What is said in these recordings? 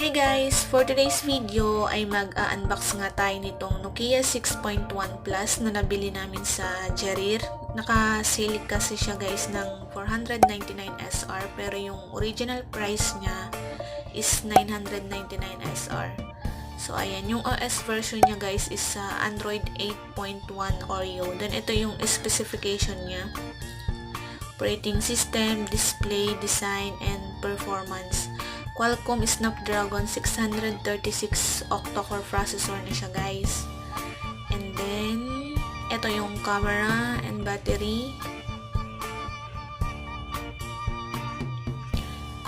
Hey guys! For today's video ay mag-unbox nga tayo nitong Nokia 6.1 Plus na nabili namin sa Jarir. Nakasale kasi siya guys ng 499 SR pero yung original price niya is 999 SR. So ayan, yung OS version niya guys is sa Android 8.1 Oreo. Then ito yung specification niya. Operating system, display, design, and performance. Qualcomm Snapdragon 636 octa-core processor na siya guys. And then, ito yung camera and battery.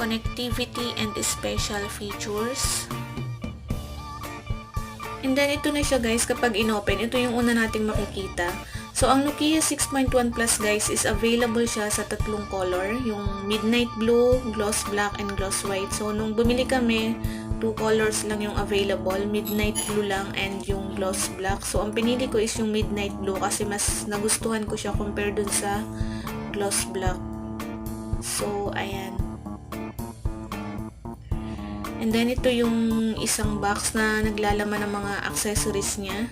Connectivity and special features. And then, ito na siya guys kapag inopen. Ito yung una nating makikita. So, ang Nokia 6.1 Plus guys is available siya sa tatlong color. Yung midnight blue, gloss black, and gloss white. So, nung bumili kami, 2 colors lang yung available. Midnight blue lang and yung gloss black. So, ang pinili ko is yung midnight blue kasi mas nagustuhan ko siya compare dun sa gloss black. So, ayan. And then, ito yung isang box na naglalaman ng mga accessories niya.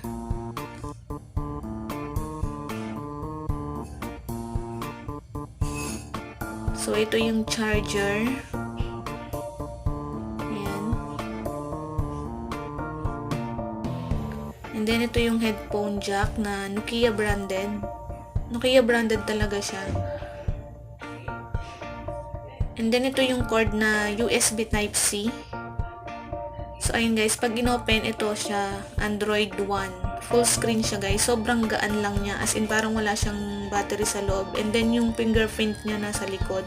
So, ito yung charger. Ayan. And then, ito yung headphone jack na Nokia branded. Nokia branded talaga siya. And then, ito yung cord na USB Type-C. So, ayun guys, pag inopen, ito siya Android 1. Full screen siya guys. Sobrang gaan lang niya. As in, parang wala siyang battery sa loob. And then, yung fingerprint niya nasa likod.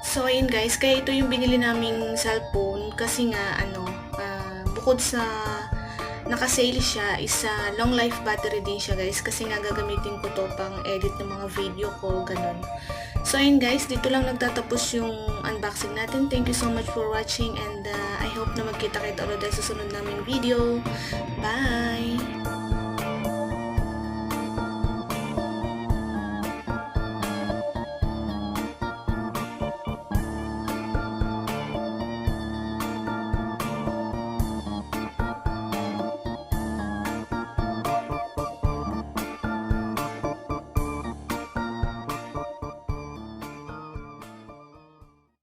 So, ayun guys. Kaya ito yung binili naming cellphone. Kasi nga, bukod sa nakasale siya, isa long life battery din siya guys. Kasi nga gagamitin ko to pang edit ng mga video ko. Ganun. So, ayun guys, dito lang nagtatapos yung unboxing natin. Thank you so much for watching and I hope na magkita kayo ulit sa susunod naming video. Bye!